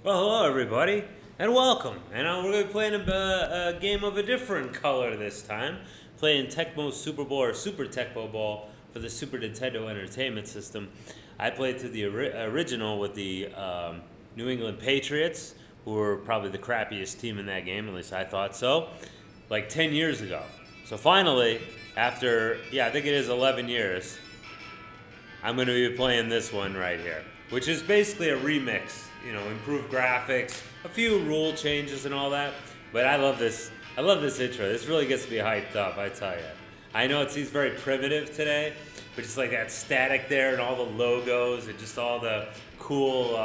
Well, hello everybody, and welcome. And we're going to be playing a game of a different color this time. Playing Tecmo Super Bowl or Super Tecmo Ball for the Super Nintendo Entertainment System. I played through the original with the New England Patriots, who were probably the crappiest team in that game, at least I thought so, like 10 years ago. So finally, after, I think it is 11 years, I'm going to be playing this one right here, which is basically a remix. You know, improved graphics, a few rule changes and all that. But I love this. I love this intro. This really gets me hyped up, I tell you. I know it seems very primitive today, but just like that static there and all the logos and just all the cool,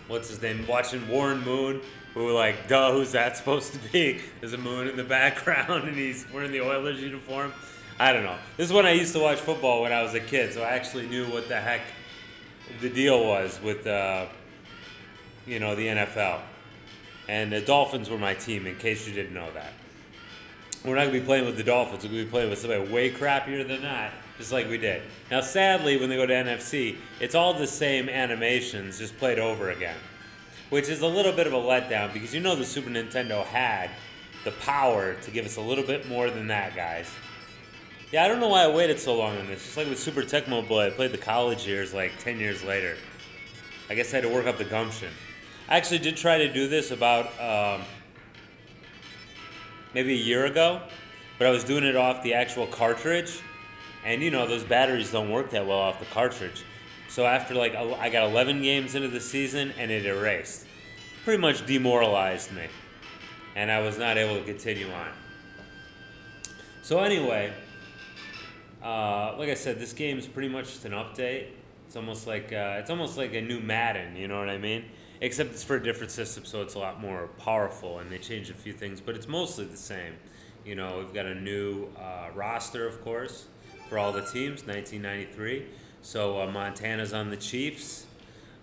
what's his name? Watching Warren Moon, who were like, duh, who's that supposed to be? There's a moon in the background and he's wearing the Oilers uniform. I don't know. This is when I used to watch football when I was a kid, so I actually knew what the heck the deal was with, you know, the NFL. And the Dolphins were my team, in case you didn't know that. We're not going to be playing with the Dolphins. We're going to be playing with somebody way crappier than that, just like we did. Now, sadly, when they go to NFC, it's all the same animations, just played over again. Which is a little bit of a letdown, because you know the Super Nintendo had the power to give us a little bit more than that, guys. Yeah, I don't know why I waited so long on this. Just like with Super Tecmo Boy, I played the college years like 10 years later. I guess I had to work up the gumption. I actually did try to do this about maybe a year ago, but I was doing it off the actual cartridge. And you know, those batteries don't work that well off the cartridge. So after like, I got 11 games into the season and it erased. Pretty much demoralized me. And I was not able to continue on. So anyway, like I said, this game is pretty much just an update. It's almost like a new Madden, you know what I mean? Except it's for a different system, so it's a lot more powerful, and they changed a few things, but it's mostly the same. You know, we've got a new roster, of course, for all the teams, 1993. So Montana's on the Chiefs,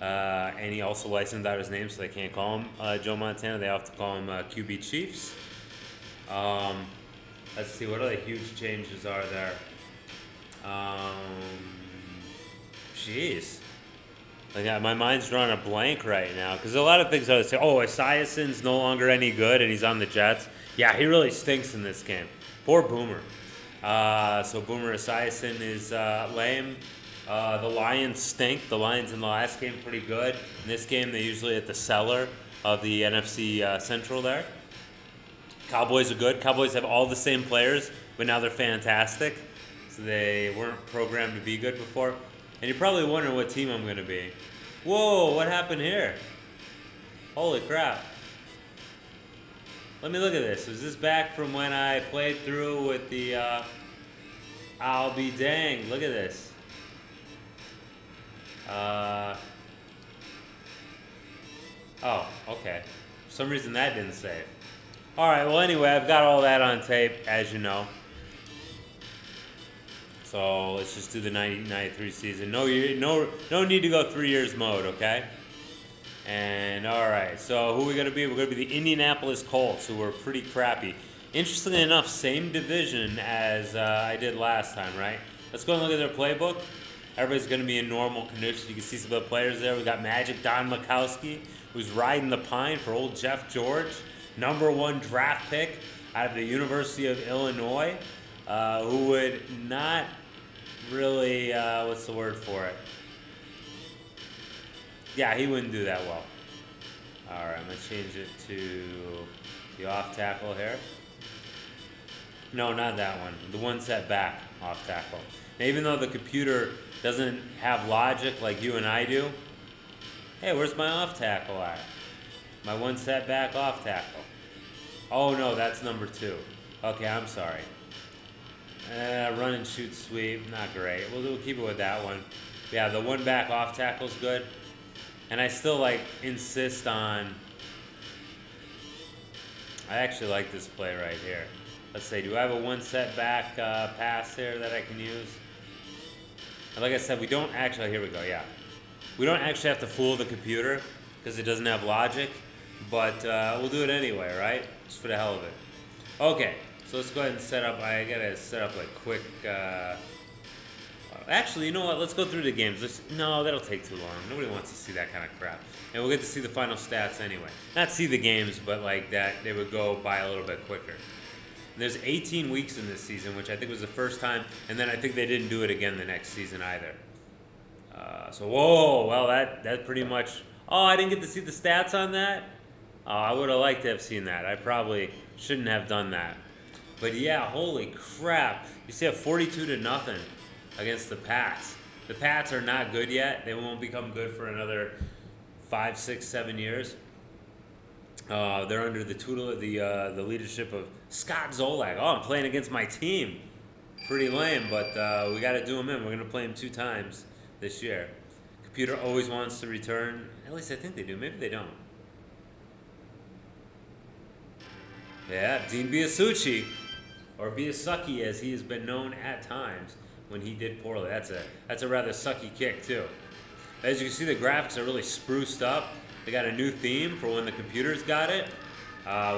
and he also licensed out his name, so they can't call him Joe Montana. They have to call him QB Chiefs. Let's see, what other huge changes are there? Jeez. Like, my mind's drawing a blank right now, because a lot of things are the same. Oh, Esiason's no longer any good, and he's on the Jets. Yeah, he really stinks in this game. Poor Boomer. So Boomer Esiason is lame. The Lions stink. The Lions in the last game pretty good. In this game, they're usually at the cellar of the NFC Central there. Cowboys are good. Cowboys have all the same players, but now they're fantastic. So they weren't programmed to be good before. And you're probably wondering what team I'm going to be. Whoa, what happened here? Holy crap. Let me look at this. Was this back from when I played through with the, I'll be danged. Look at this. Oh, okay. For some reason that didn't save. Alright, well anyway, I've got all that on tape, as you know. So let's just do the 1993 season. No need to go 3 years mode, okay? And all right, so who are we gonna be? We're gonna be the Indianapolis Colts, who were pretty crappy. Interestingly enough, same division as I did last time, right? Let's go and look at their playbook. Everybody's gonna be in normal condition. You can see some of the players there. We got Magic Don Mikowski, who's riding the pine for old Jeff George, #1 draft pick out of the University of Illinois, who would not really, what's the word for it? Yeah, he wouldn't do that well. All right, I'm going to change it to the off tackle here. No, not that one. The one set back off tackle. Now, even though the computer doesn't have logic like you and I do, hey, where's my off tackle at? My one set back off tackle. Oh, no, that's #2. Okay, I'm sorry. Run and shoot sweep, not great. We'll keep it with that one. Yeah, the one back off tackle's good. And I still like insist on, I actually like this play right here. Let's say, do I have a one set back pass here that I can use? And like I said, we don't actually, here we go, yeah. We don't actually have to fool the computer because it doesn't have logic, but we'll do it anyway, right? Just for the hell of it. Okay. So let's go ahead and set up, I gotta set up a quick Actually, you know what? Let's go through the games. No, that'll take too long. Nobody wants to see that kind of crap. And we'll get to see the final stats anyway. Not see the games, but like that they would go by a little bit quicker. And there's 18 weeks in this season, which I think was the first time. And then I think they didn't do it again the next season either. So, whoa, well, that pretty much... Oh, I didn't get to see the stats on that? Oh, I would have liked to have seen that. I probably shouldn't have done that. But yeah, holy crap. You see a 42-0 against the Pats. The Pats are not good yet. They won't become good for another 5, 6, 7 years. They're under the the leadership of Scott Zolak. Oh, I'm playing against my team. Pretty lame, but we got to do them in. We're going to play them 2 times this year. Computer always wants to return. At least I think they do. Maybe they don't. Yeah, Dean Biasucci, or Biasucki as he has been known at times when he did poorly. That's a rather sucky kick too. As you can see, the graphics are really spruced up. They got a new theme for when the computers got it,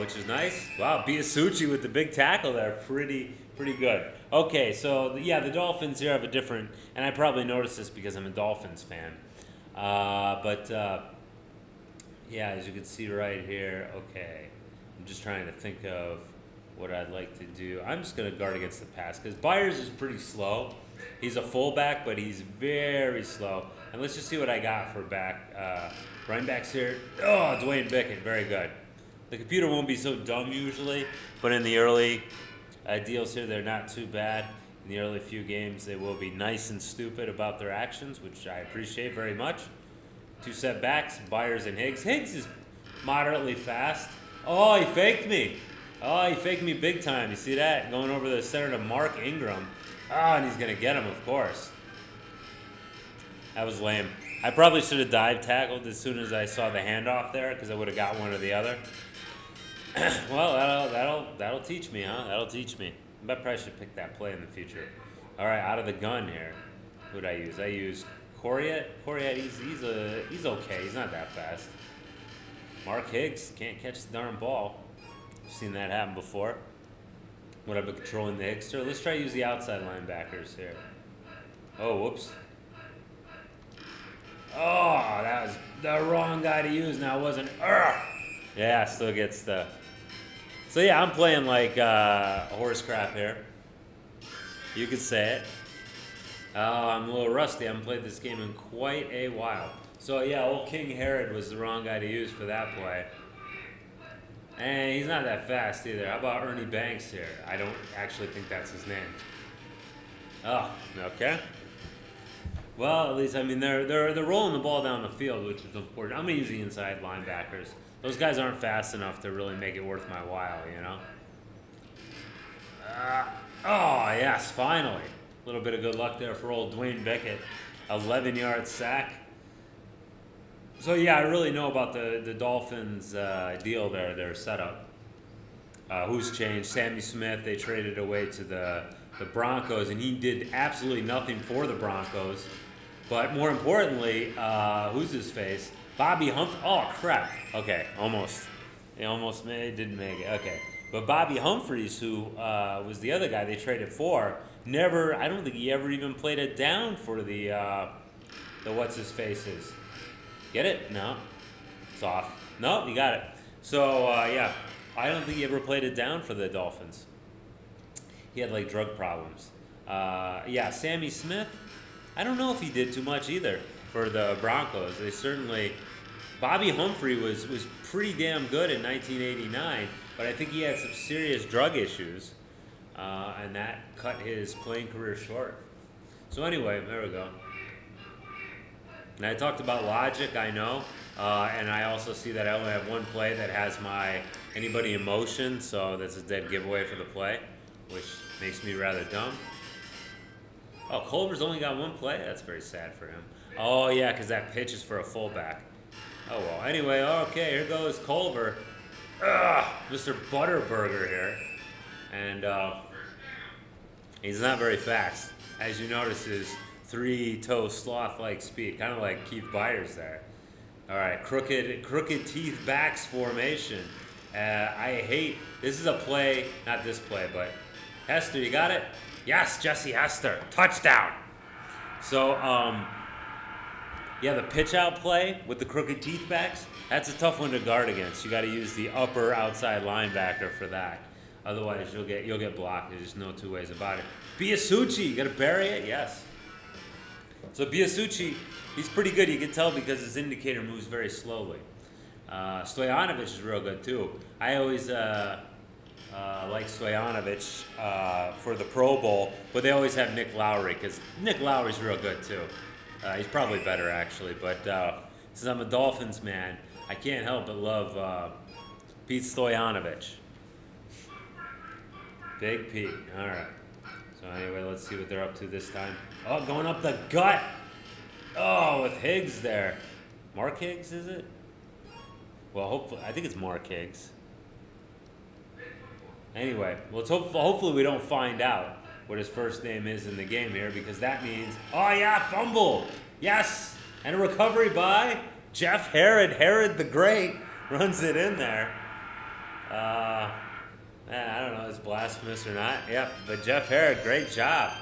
which is nice. Wow, Biasucci with the big tackle there, pretty good. Okay, so yeah, the Dolphins here have a different, and I probably noticed this because I'm a Dolphins fan. Yeah, as you can see right here, okay. I'm just trying to think of what I'd like to do. I'm just going to guard against the pass because Byers is pretty slow. He's a fullback, but he's very slow. And let's just see what I got for running backs here. Oh, Dwayne Bickett, very good. The computer won't be so dumb usually, but in the early deals here, they're not too bad. In the early few games, they will be nice and stupid about their actions, which I appreciate very much. 2 setbacks, Byers and Higgs. Higgs is moderately fast. Oh, he faked me. Oh, he faked me big time. You see that? Going over the center to Mark Ingram. Oh, and he's going to get him, of course. That was lame. I probably should have dive tackled as soon as I saw the handoff there because I would have got one or the other. Well, that'll teach me, huh? That'll teach me. I probably should pick that play in the future. All right, out of the gun here. Who'd I use? I used Corriette. Corriette, he's okay. He's not that fast. Mark Higgs can't catch the darn ball. I've seen that happen before. When I've been controlling the Higster. Let's try to use the outside linebackers here. Oh, whoops. Oh, that was the wrong guy to use now, wasn't it? Yeah, still gets the... So yeah, I'm playing like horse crap here. You could say it. I'm a little rusty. I haven't played this game in quite a while. So yeah, old King Herod was the wrong guy to use for that play. And he's not that fast either. How about Ernie Banks here? I don't actually think that's his name. Oh, okay. Well, at least, I mean, they're rolling the ball down the field, which is important. I'm going to use the inside linebackers. Those guys aren't fast enough to really make it worth my while, you know? Oh, yes, finally. A little bit of good luck there for old Dwayne Bickett. 11-yard sack. So, yeah, I really know about the Dolphins deal there, their setup. Who's changed? Sammy Smith, they traded away to the Broncos, and he did absolutely nothing for the Broncos. But more importantly, who's his face? Bobby Humphrey. Oh, crap. Okay, almost. He almost didn't make it. Okay. But Bobby Humphries, who was the other guy they traded for, never, I don't think he ever even played it down for the what's-his-faces. Get it? No. It's off. No, you got it. So, yeah, I don't think he ever played it down for the Dolphins. He had, like, drug problems. Yeah, Sammy Smith, I don't know if he did too much either for the Broncos. They certainly... Bobby Humphrey was pretty damn good in 1989, but I think he had some serious drug issues, and that cut his playing career short. So anyway, there we go. And I talked about logic, I know, and I also see that I only have one play that has my anybody in motion, so that's a dead giveaway for the play, which makes me rather dumb. Oh, Culver's only got one play? That's very sad for him. Oh, yeah, because that pitch is for a fullback. Oh, well. Anyway, okay, here goes Culver. Mr. Butterburger here. And he's not very fast. As you notice, his three-toe sloth-like speed, kind of like Keith Byers there. All right, crooked teeth backs formation. I hate, this is a play, not this play, but Hester, you got it? Yes, Jesse Hester, touchdown. So, yeah, the pitch out play with the crooked teeth backs, that's a tough one to guard against. You got to use the upper outside linebacker for that. Otherwise, you'll get blocked. There's just no two ways about it. Biasucci, you got to bury it? Yes. So Biasucci, he's pretty good. You can tell because his indicator moves very slowly. Stoyanovich is real good too. I always like Stoyanovich for the Pro Bowl, but they always have Nick Lowry because Nick Lowry's real good too. He's probably better actually, but since I'm a Dolphins man, I can't help but love Pete Stoyanovich. Big Pete. All right. So anyway, let's see what they're up to this time. Oh, going up the gut. Oh, with Higgs there. Mark Higgs, is it? Well, hopefully, I think it's Mark Higgs. Anyway, let's hopefully we don't find out what his first name is in the game here, because that means, oh yeah, fumble. Yes, and a recovery by Jeff Herod. Herod the Great runs it in there. Man, I don't know if it's blasphemous or not. Yep, but Jeff Herod, great job.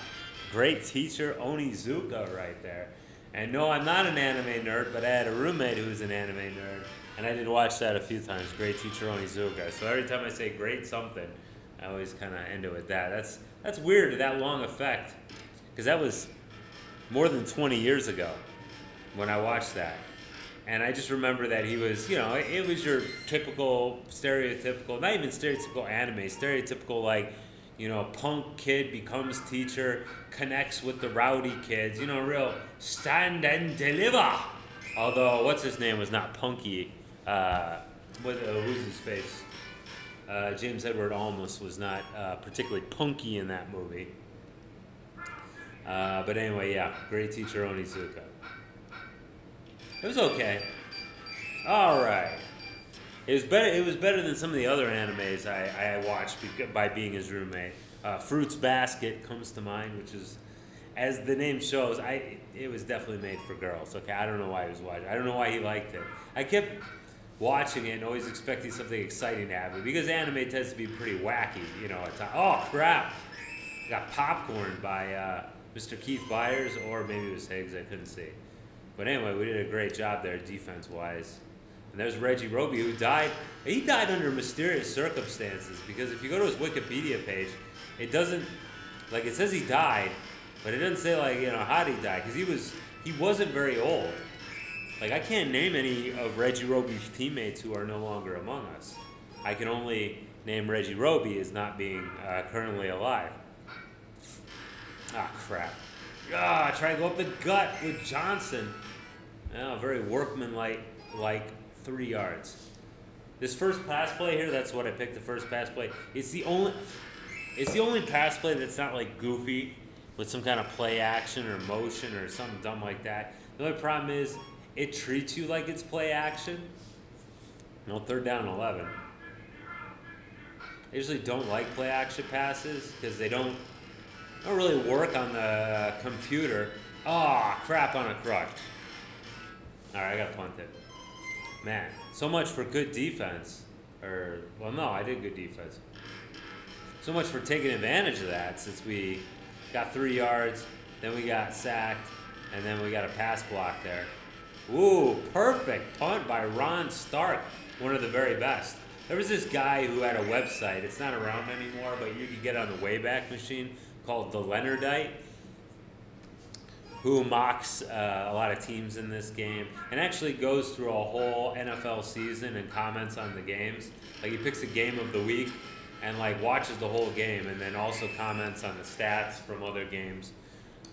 Great teacher, Onizuka right there. And no, I'm not an anime nerd, but I had a roommate who was an anime nerd, and I did watch that a few times. Great teacher, Onizuka. So every time I say great something, I always kind of end it with that. That's weird, that long effect, because that was more than 20 years ago when I watched that. And I just remember that he was, you know, it was your typical, stereotypical, not even stereotypical anime, stereotypical, like, you know, punk kid becomes teacher, connects with the rowdy kids, you know, real stand and deliver. Although, what's his name was not punky. Who's his face? James Edward Olmos was not particularly punky in that movie. But anyway, yeah, great teacher Onizuka. It was okay. All right. It was better than some of the other animes I watched by being his roommate. Fruits Basket comes to mind, which is, as the name shows, it was definitely made for girls. Okay, I don't know why he was watching. I don't know why he liked it. I kept watching it and always expecting something exciting to happen, because anime tends to be pretty wacky, you know. At times. Oh crap! Got popcorned by Mr. Keith Byers, or maybe it was Higgs. I couldn't see. But anyway, we did a great job there defense-wise. And there's Reggie Roby, who died. He died under mysterious circumstances, because if you go to his Wikipedia page, it doesn't, like, it says he died, but it doesn't say, like, you know, how did he die, because he wasn't very old. Like, I can't name any of Reggie Roby's teammates who are no longer among us. I can only name Reggie Roby as not being currently alive. Ah, crap. Ah, try to go up the gut with Johnson. Oh, very workmanlike 3 yards. This first pass play here, that's what I picked, the first pass play. It's the only pass play that's not like goofy with some kind of play action or motion or something dumb like that. The only problem is it treats you like it's play action. You know, 3rd down and 11. I usually don't like play action passes because they don't really work on the computer. Oh, crap on a crutch. All right, I got punted. Man, so much for good defense. Well, no, I did good defense. So much for taking advantage of that, since we got 3 yards, then we got sacked, and then we got a pass block there. Ooh, perfect punt by Ron Stark, one of the very best. There was this guy who had a website. It's not around anymore, but you could get on the Wayback Machine, called The Leonardite, who mocks a lot of teams in this game and actually goes through a whole NFL season and comments on the games. Like, he picks a game of the week and like watches the whole game, and then also comments on the stats from other games.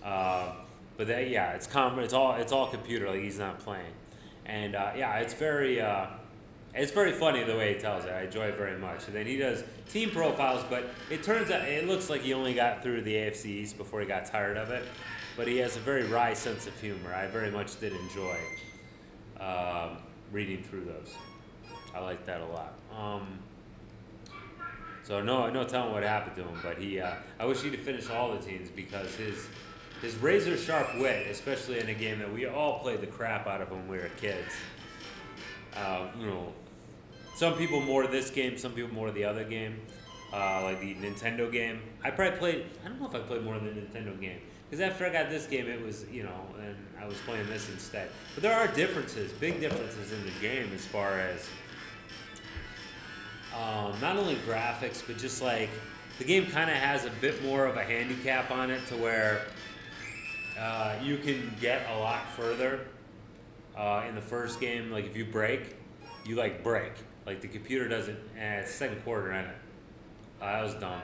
But that, yeah, it's all computer. Like, he's not playing, and yeah, it's very funny the way he tells it. I enjoy it very much. And then he does team profiles, but it turns out it looks like he only got through the AFC East before he got tired of it. But he has a very wry sense of humor. I very much did enjoy reading through those. I like that a lot. So no telling what happened to him, but I wish he'd have finished all the teams, because his razor sharp wit, especially in a game that we all played the crap out of when we were kids. You know, some people more this game, some people more the other game, like the Nintendo game. I don't know if I played more than the Nintendo game. Because after I got this game, it was, you know, and I was playing this instead. But there are differences, big differences in the game as far as not only graphics, but just like the game kind of has a bit more of a handicap on it to where you can get a lot further in the first game. Like if you break, you like break. Like the computer doesn't, it's second quarter in it. That was dumb.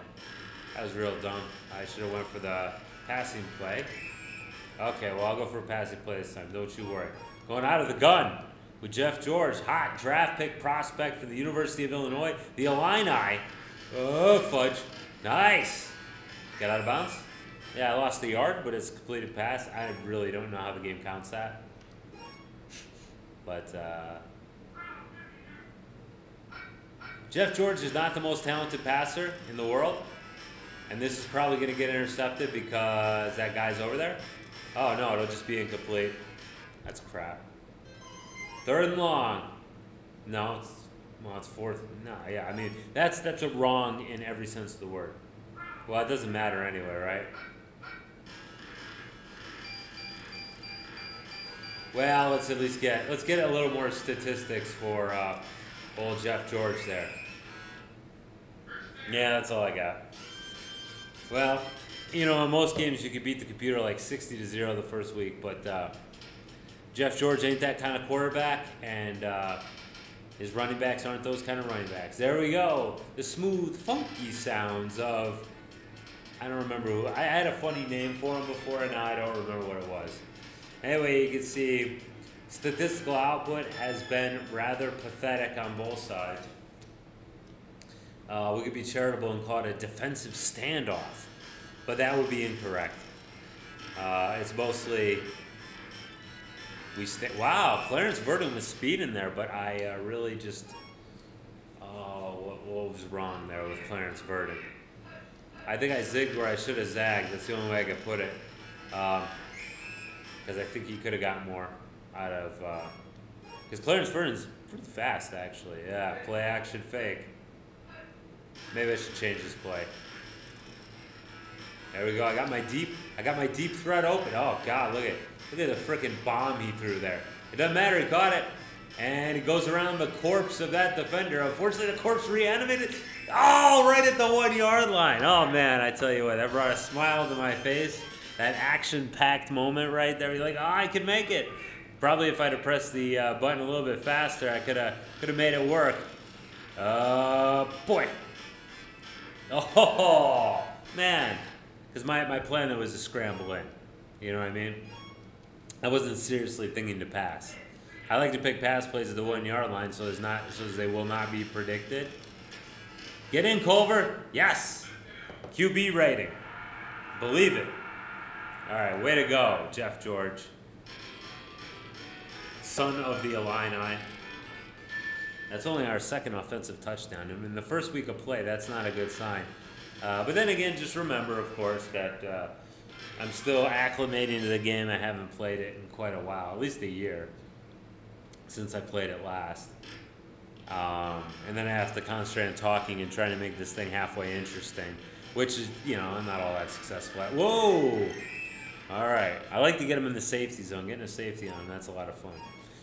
That was real dumb. I should have went for the passing play. Okay, well I'll go for a passing play this time. Don't you worry. Going out of the gun with Jeff George, hot draft pick prospect for the University of Illinois, the Illini. Oh, fudge. Nice. Get out of bounds? Yeah, I lost the yard, but it's a completed pass. I really don't know how the game counts that. But, Jeff George is not the most talented passer in the world. And this is probably going to get intercepted because that guy's over there. Oh, no, it'll just be incomplete. That's crap. Third and long. No, it's fourth. No, yeah, I mean, that's a wrong in every sense of the word. Well, it doesn't matter anyway, right? Well, let's at least get a little more statistics for old Jeff George there. Yeah, that's all I got. Well, you know, in most games you could beat the computer like 60-0 the first week, but Jeff George ain't that kind of quarterback, and his running backs aren't those kind of running backs. There we go. The smooth, funky sounds of, I don't remember who. I had a funny name for him before, and now I don't remember what it was. Anyway, you can see statistical output has been rather pathetic on both sides. We could be charitable and call it a defensive standoff, but that would be incorrect. It's mostly wow, Clarence Verdon was speeding there, but I really just what was wrong there with Clarence Verdon? I think I zigged where I should have zagged. That's the only way I could put it, because I think he could have got more out of. Because Clarence Verdon's pretty fast, actually. Yeah, play action fake. Maybe I should change this play. There we go. I got my deep threat open. Oh God, look at the frickin' bomb he threw there. It doesn't matter. He caught it, and he goes around the corpse of that defender. Unfortunately, the corpse reanimated. Oh, right at the 1 yard line. Oh man, I tell you what, that brought a smile to my face. That action-packed moment right there. You're like, oh, I can make it. Probably if I'd have pressed the button a little bit faster, I could have made it work. Boy. Oh, man. Because my plan was to scramble in. You know what I mean? I wasn't seriously thinking to pass. I like to pick pass plays at the 1 yard line so they will not be predicted. Get in, Culver. Yes. QB rating. Believe it. All right, way to go, Jeff George. Son of the Illini. That's only our second offensive touchdown. I mean, the first week of play, that's not a good sign. But then again, just remember, of course, that I'm still acclimating to the game. I haven't played it in quite a while, at least a year, since I played it last. And then I have to concentrate on talking and trying to make this thing halfway interesting, which is, you know, I'm not all that successful at. Whoa! All right. I like to get them in the safety zone. Getting a safety on them, that's a lot of fun.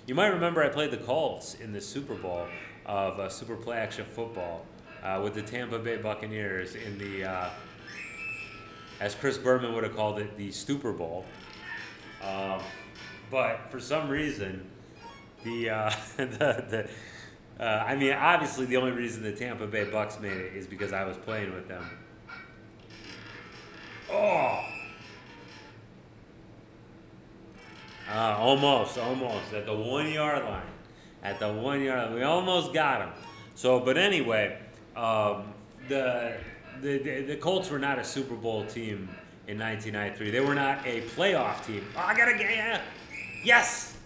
You might remember I played the Colts in the Super Bowl of Super Play Action Football with the Tampa Bay Buccaneers in the, as Chris Berman would have called it, the Stupor Bowl. But for some reason, I mean, obviously the only reason the Tampa Bay Bucks made it is because I was playing with them. Oh! Almost at the 1 yard line. At the 1 yard line, we almost got him. So, but anyway, the Colts were not a Super Bowl team in 1993. They were not a playoff team. Oh, I gotta get yes.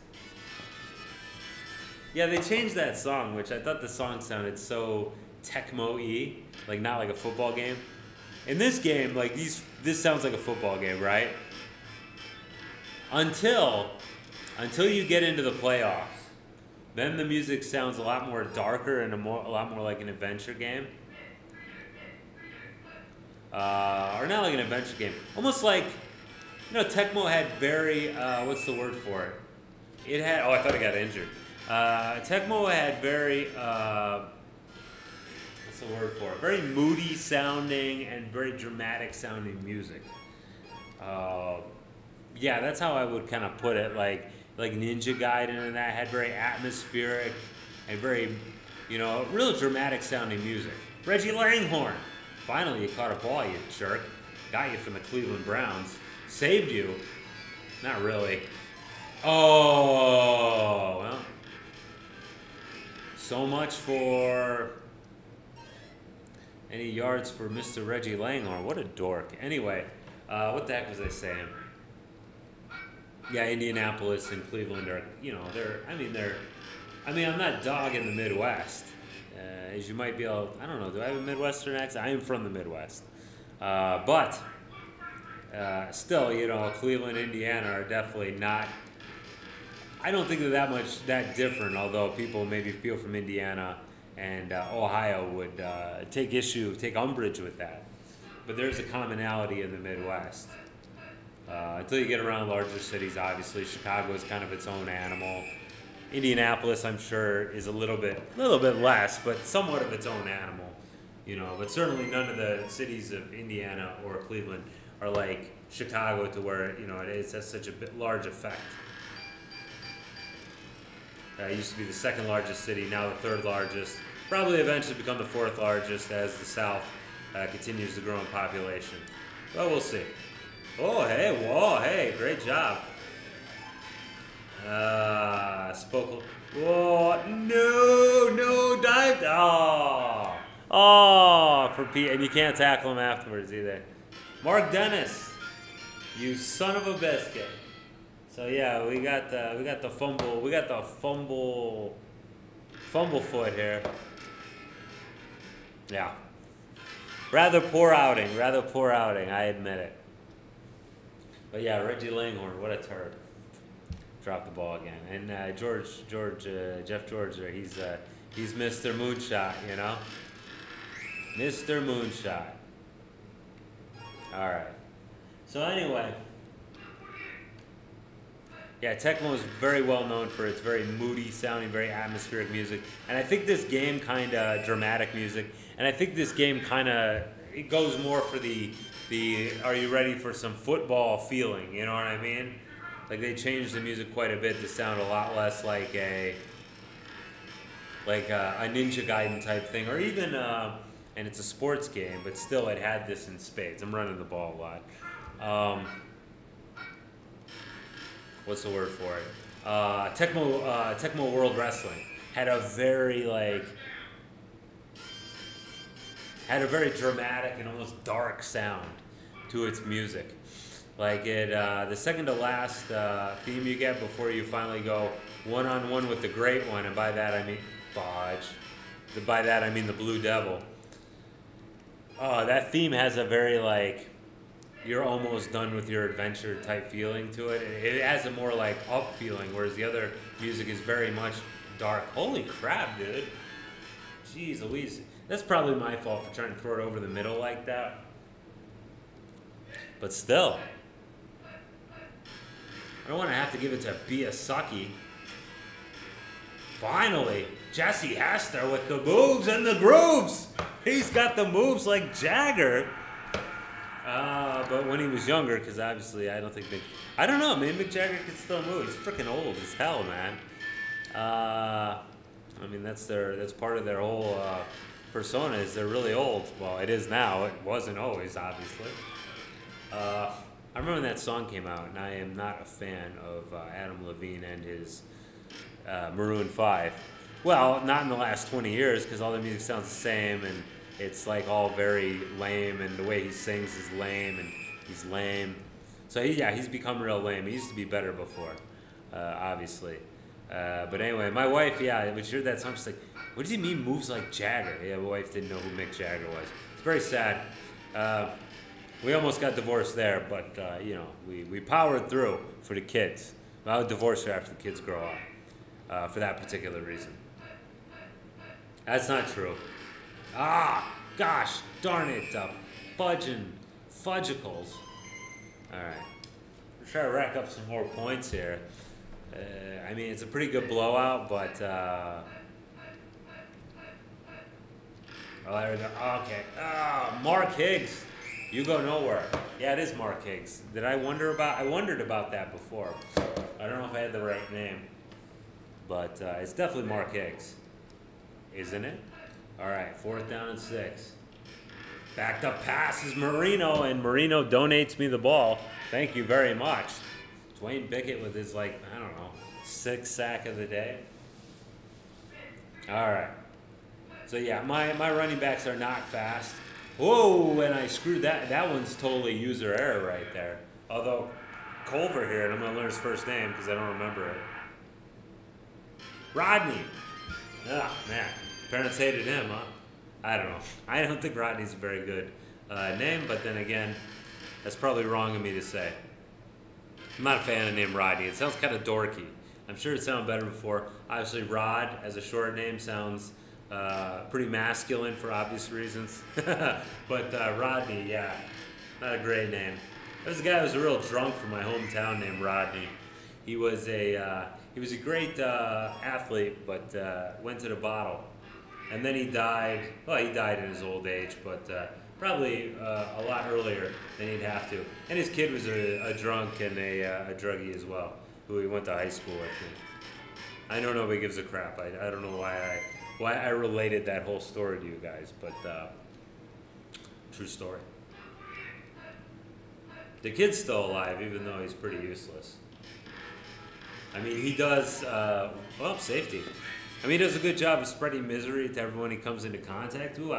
Yeah, they changed that song, which I thought the song sounded so Tecmo-y, like not like a football game. In this game, like this sounds like a football game, right? Until you get into the playoffs, then the music sounds a lot more darker and a lot more like an adventure game. Or not like an adventure game, almost like Tecmo had very, what's the word for it? It had, oh, I thought it got injured. Tecmo had very, what's the word for it? Very moody sounding and very dramatic sounding music. Yeah, that's how I would kind of put it. Like Ninja Gaiden and that had very atmospheric and very, real dramatic sounding music. Reggie Langhorne. Finally, you caught a ball, you jerk. Got you from the Cleveland Browns. Saved you. Not really. Oh, well. So much for any yards for Mr. Reggie Langhorne. What a dork. Anyway, what the heck was I saying? Yeah, Indianapolis and Cleveland are, I'm not dogging the Midwest. As you might be able, I don't know, do I have a Midwestern accent? I am from the Midwest. But still, Cleveland, Indiana are definitely not, I don't think they're that different, although people maybe feel from Indiana and Ohio would take umbrage with that. But there's a commonality in the Midwest. Until you get around larger cities, obviously, Chicago is kind of its own animal. Indianapolis, I'm sure, is a little bit less, but somewhat of its own animal, But certainly none of the cities of Indiana or Cleveland are like Chicago, to where it has such a large effect. It used to be the second largest city, now the third largest. Probably eventually become the fourth largest as the South continues to grow in population. Well, we'll see. Oh, hey, whoa, hey, great job. Spoke. Whoa, no, dived. Oh, for Pete, and you can't tackle him afterwards either. Mark Dennis, you son of a biscuit. So yeah, we got the fumble foot here. Yeah. Rather poor outing, I admit it. But yeah, Reggie Langhorne, what a turd. Dropped the ball again. And Jeff George there, he's Mr. Moonshot, Mr. Moonshot. All right. So anyway, yeah, Tecmo is very well known for its very moody sounding, very atmospheric music. And I think this game kind of dramatic music. And I think this game kind of, it goes more for the are you ready for some football feeling, you know what I mean? Like they changed the music quite a bit to sound a lot less like a Ninja Gaiden type thing, or even and it's a sports game, but still it had this in spades. I'm running the ball a lot. What's the word for it? Tecmo World Wrestling had a very dramatic and almost dark sound to its music. Like the second to last theme you get before you finally go one-on-one with the Great One, and by that I mean Fudge. By that I mean the Blue Devil. Oh, that theme has a very you're almost done with your adventure type feeling to it. It has a more up feeling, whereas the other music is very much dark. Holy crap, dude. Jeez Louise. That's probably my fault for trying to throw it over the middle like that. But still. I don't want to have to give it to Biasaki. Finally, Jesse Hester with the moves and the grooves. He's got the moves like Jagger. But when he was younger, because obviously I don't know, maybe Mick Jagger could still move. He's freaking old as hell, man. That's part of their whole persona, is they're really old. Well, it is now. It wasn't always, obviously. I remember when that song came out, and I am not a fan of Adam Levine and his Maroon 5. Well, not in the last 20 years, because all the music sounds the same, and it's all very lame, and the way he sings is lame, and he's lame. So he's become real lame. He used to be better before, obviously. But anyway, my wife, when she heard that song, she's like, what does he mean moves like Jagger? Yeah, my wife didn't know who Mick Jagger was. It's very sad. We almost got divorced there, but we powered through for the kids. I would divorce her after the kids grow up, for that particular reason. That's not true. Gosh, darn it, fudgicles. All right. try to rack up some more points here. I mean, it's a pretty good blowout, but oh, there we go. Okay. Mark Higgs. You go nowhere. Yeah, it is Mark Higgs. I wondered about that before. I don't know if I had the right name, but it's definitely Mark Higgs, isn't it? All right, 4th down and 6. Backed up pass is Marino, and Marino donates me the ball. Thank you very much. Dwayne Bickett with his, like, I don't know, 6th sack of the day. All right. So, yeah, my running backs are not fast. Whoa, and I screwed that. That one's totally user error right there. Although, Culver here, and I'm going to learn his first name because I don't remember it. Rodney. Oh, man. Parents hated him, huh? I don't know. I don't think Rodney's a very good name, but then again, that's probably wrong of me to say. I'm not a fan of the name Rodney. It sounds kind of dorky. I'm sure it sounded better before. Obviously, Rod as a short name sounds pretty masculine for obvious reasons. But Rodney, yeah, not a great name. There's a guy who was a real drunk from my hometown named Rodney. He was a great athlete, but went to the bottle. And then he died. Well, he died in his old age, but probably a lot earlier than he'd have to. And his kid was a drunk and a druggie as well, who he went to high school with. I know nobody gives a crap. I don't know why I related that whole story to you guys, but true story. The kid's still alive, even though he's pretty useless. I mean, he does, well, safety. I mean, he does a good job of spreading misery to everyone he comes into contact with.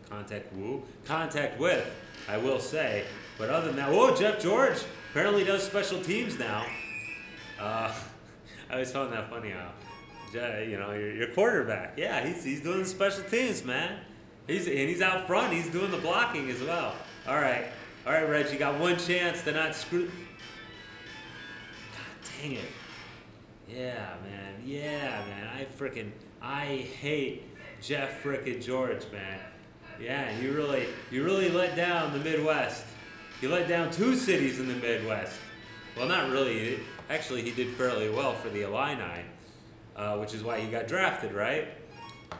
Contact with, I will say. But other than that, whoa, Jeff George apparently does special teams now. I always found that funny how, you know, your quarterback. Yeah, he's doing the special teams, man. He's out front. He's doing the blocking as well. All right, Reg, you got one chance to not screw. God dang it. Yeah, man. I hate Jeff frickin' George, man. Yeah, you really let down the Midwest. You let down 2 cities in the Midwest. Well, not really. Actually, he did fairly well for the Illini, which is why he got drafted, right?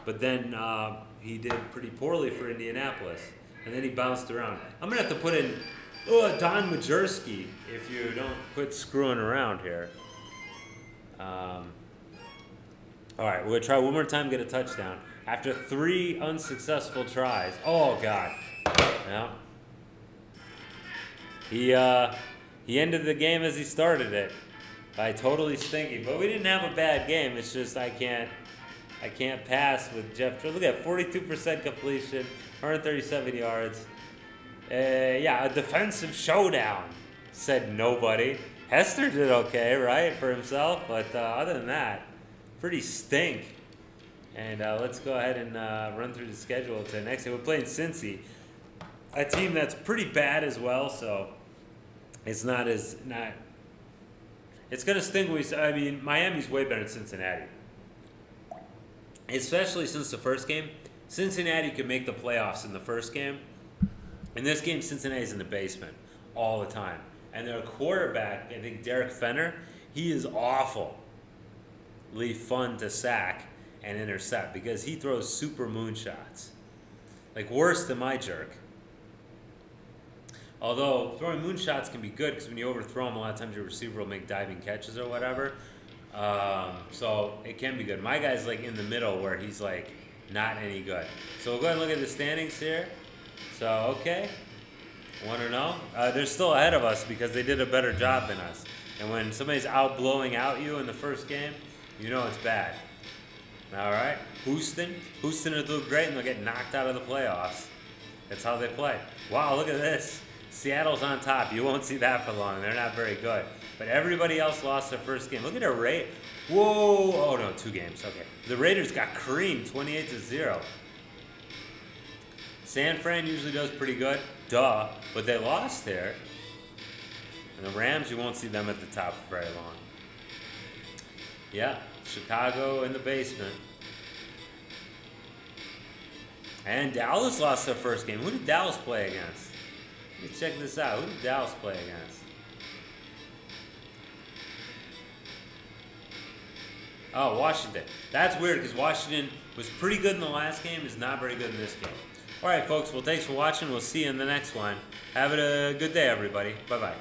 But then he did pretty poorly for Indianapolis, and then he bounced around. I'm gonna have to put in Don Majerski if you don't quit screwing around here. All right, we're going to try one more time, get a touchdown. After 3 unsuccessful tries. Oh, God. Yeah. He ended the game as he started it by totally stinking. But we didn't have a bad game. It's just I can't pass with Jeff. Look at that, 42% completion, 137 yards. Yeah, a defensive showdown, said nobody. Hester did okay, right, for himself, but other than that, pretty stink. And let's go ahead and run through the schedule to next day. We're playing Cincy, a team that's pretty bad as well, so it's not. It's going to sting. I mean, Miami's way better than Cincinnati, especially since the first game. Cincinnati could make the playoffs in the first game. In this game, Cincinnati's in the basement all the time. And their quarterback, I think Derek Fenner, he is awfully fun to sack and intercept because he throws super moonshots. Like worse than my jerk. Although throwing moonshots can be good because when you overthrow them, a lot of times your receiver will make diving catches or whatever. So it can be good. My guy's like in the middle where he's like not any good. So we'll go ahead and look at the standings here. So, okay. 1-0. They're still ahead of us because they did a better job than us. And when somebody's out blowing out you in the first game, you know it's bad. All right. Houston will do great and they'll get knocked out of the playoffs. That's how they play. Wow, look at this. Seattle's on top. You won't see that for long. They're not very good. But everybody else lost their first game. Look at their rate. Whoa. Oh, no, 2 games. Okay. The Raiders got creamed 28-0. San Fran usually does pretty good. Duh. But they lost there. And the Rams, you won't see them at the top for very long. Yeah. Chicago in the basement. And Dallas lost their first game. Who did Dallas play against? Let me check this out. Who did Dallas play against? Oh, Washington. That's weird because Washington was pretty good in the last game, is not very good in this game. All right, folks. Well, thanks for watching. We'll see you in the next one. Have a good day, everybody. Bye-bye.